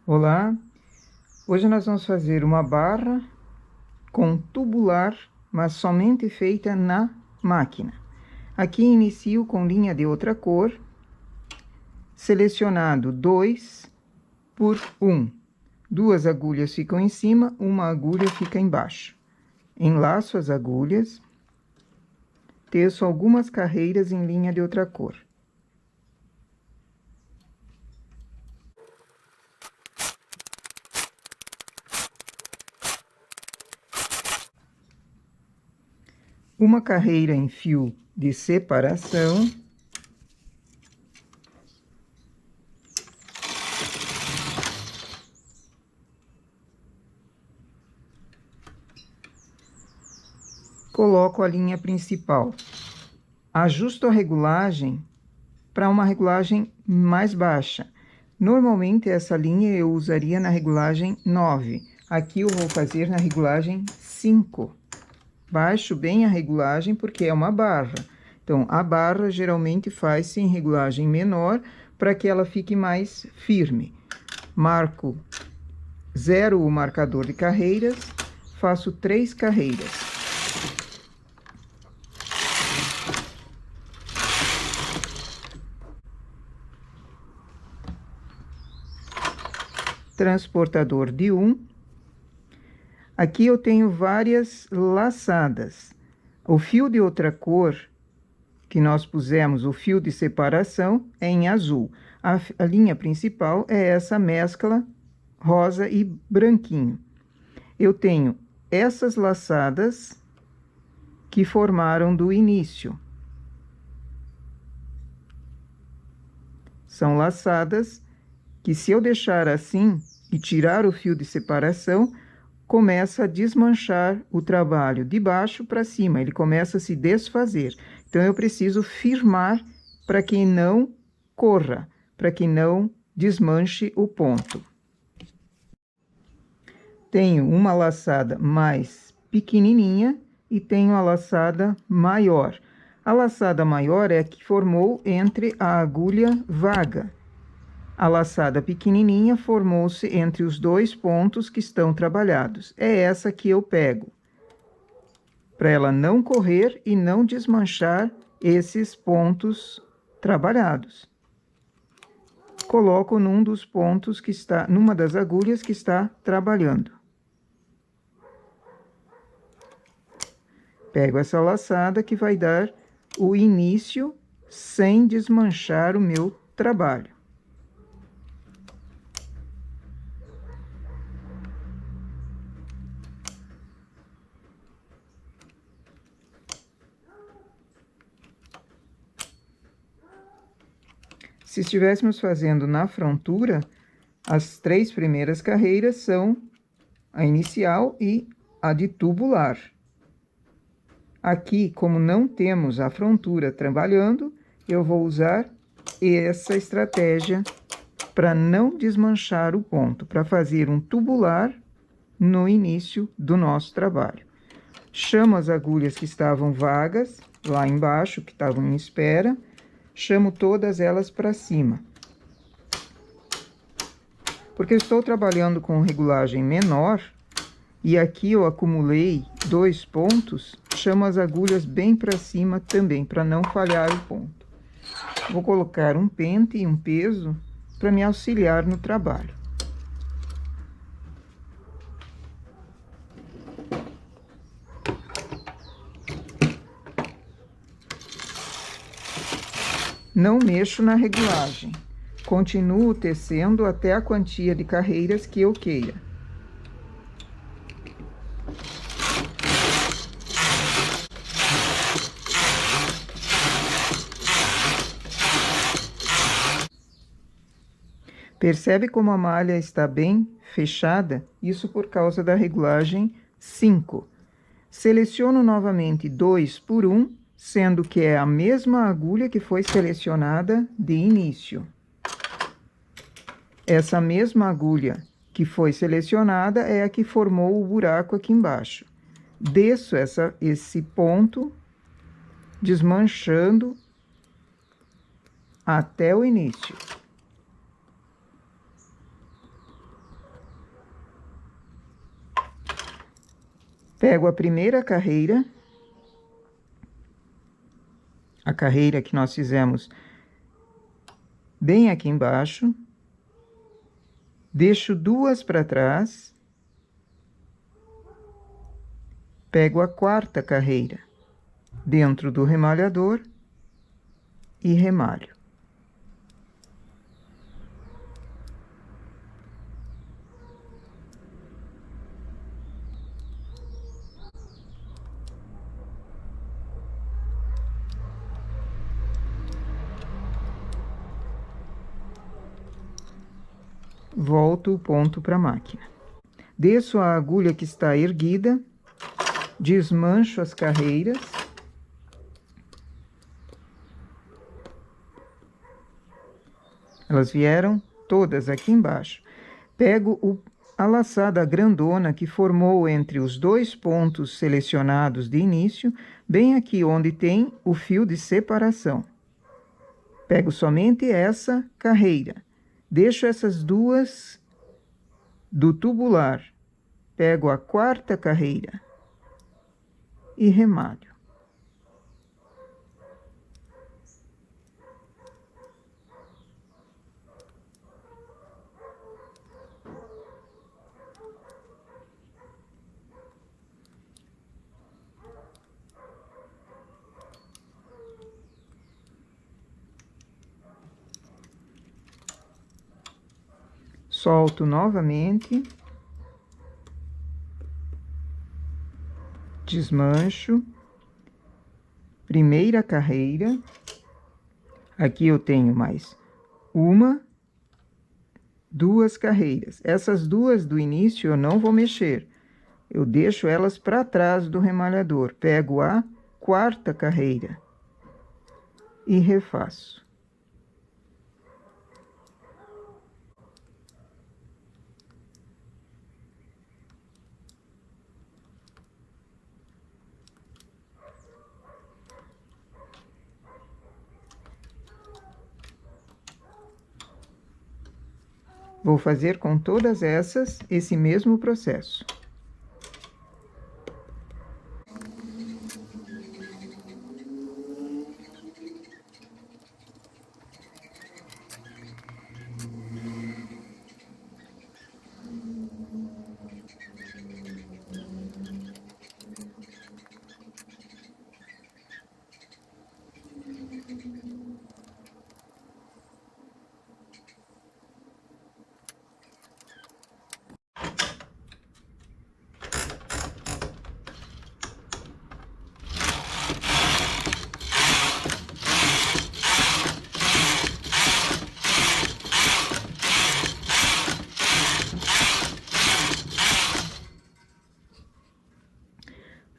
Olá, hoje nós vamos fazer uma barra com tubular, mas somente feita na máquina. Aqui inicio com linha de outra cor, selecionado 2 por 1. Duas agulhas ficam em cima, uma agulha fica embaixo. Enlaço as agulhas, teço algumas carreiras em linha de outra cor. Uma carreira em fio de separação. Coloco a linha principal. Ajusto a regulagem para uma regulagem mais baixa. Normalmente, essa linha eu usaria na regulagem 9. Aqui eu vou fazer na regulagem 5. Baixo bem a regulagem porque é uma barra. Então, a barra geralmente faz-se em regulagem menor para que ela fique mais firme. Marco 0 o marcador de carreiras, faço 3 carreiras. Transportador de 1. Aqui eu tenho várias laçadas. O fio de outra cor que nós pusemos, o fio de separação, é em azul. A linha principal é essa mescla rosa e branquinho. Eu tenho essas laçadas que formaram do início. São laçadas que, se eu deixar assim e tirar o fio de separação, começa a desmanchar o trabalho de baixo para cima, ele começa a se desfazer. Então, eu preciso firmar para que não corra, para que não desmanche o ponto. Tenho uma laçada mais pequenininha e tenho a laçada maior. A laçada maior é a que formou entre a agulha vaga. A laçada pequenininha formou-se entre os dois pontos que estão trabalhados. É essa que eu pego, para ela não correr e não desmanchar esses pontos trabalhados. Coloco num dos pontos que está, numa das agulhas que está trabalhando. Pego essa laçada que vai dar o início sem desmanchar o meu trabalho. Se estivéssemos fazendo na frontura, as 3 primeiras carreiras são a inicial e a de tubular. Aqui, como não temos a frontura trabalhando, eu vou usar essa estratégia para não desmanchar o ponto, para fazer um tubular no início do nosso trabalho. Chamo as agulhas que estavam vagas, lá embaixo, que estavam em espera, chamo todas elas para cima. Porque eu estou trabalhando com regulagem menor, e aqui eu acumulei 2 pontos, chamo as agulhas bem para cima também, para não falhar o ponto. Vou colocar um pente e um peso para me auxiliar no trabalho. Não mexo na regulagem. Continuo tecendo até a quantia de carreiras que eu queira. Percebe como a malha está bem fechada? Isso por causa da regulagem 5. Seleciono novamente 2 por 1, sendo que é a mesma agulha que foi selecionada de início. Essa mesma agulha que foi selecionada é a que formou o buraco aqui embaixo. Desço esse ponto, desmanchando até o início. Pego a primeira carreira, a carreira que nós fizemos bem aqui embaixo, deixo duas para trás, pego a quarta carreira dentro do remalhador e remalho. Volto o ponto para a máquina. Desço a agulha que está erguida, desmancho as carreiras. Elas vieram todas aqui embaixo. Pego a laçada grandona que formou entre os dois pontos selecionados de início, bem aqui onde tem o fio de separação. Pego somente essa carreira. Deixo essas duas do tubular. Pego a quarta carreira e remalho. Solto novamente, desmancho, primeira carreira, aqui eu tenho mais uma, duas carreiras. Essas duas do início eu não vou mexer, eu deixo elas para trás do remalhador. Pego a quarta carreira e refaço. Vou fazer com todas essas esse mesmo processo.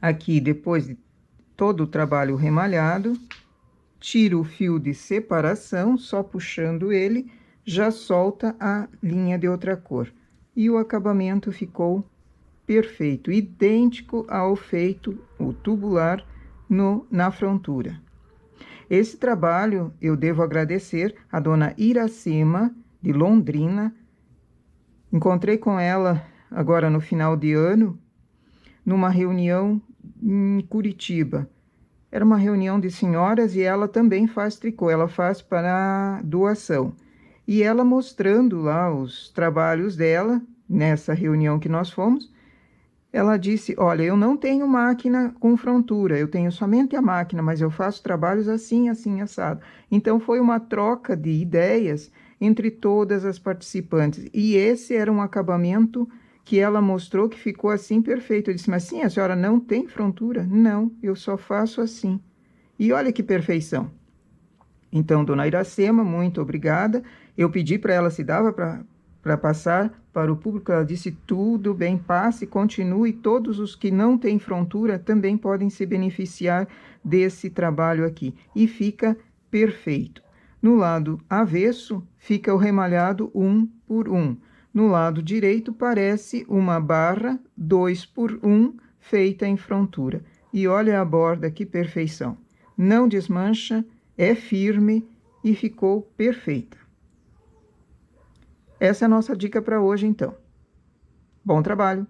Aqui, depois de todo o trabalho remalhado, tiro o fio de separação, só puxando ele, já solta a linha de outra cor. E o acabamento ficou perfeito, idêntico ao feito, o tubular, na frontura. Esse trabalho eu devo agradecer à dona Iracema, de Londrina. Encontrei com ela agora no final de ano, numa reunião em Curitiba. Era uma reunião de senhoras e ela também faz tricô, ela faz para doação. E ela mostrando lá os trabalhos dela, nessa reunião que nós fomos, ela disse, olha, eu não tenho máquina com frontura, eu tenho somente a máquina, mas eu faço trabalhos assim, assim, assado. Então, foi uma troca de ideias entre todas as participantes. E esse era um acabamento que ela mostrou que ficou assim perfeito. Eu disse, mas sim, a senhora não tem frontura? Não, eu só faço assim. E olha que perfeição. Então, dona Iracema, muito obrigada. Eu pedi para ela se dava para passar para o público. Ela disse, tudo bem, passe, continue. Todos os que não têm frontura também podem se beneficiar desse trabalho aqui. E fica perfeito. No lado avesso, fica o remalhado 1 por 1. No lado direito, parece uma barra 2 por 1 feita em frontura. E olha a borda, que perfeição. Não desmancha, é firme e ficou perfeita. Essa é a nossa dica para hoje, então. Bom trabalho!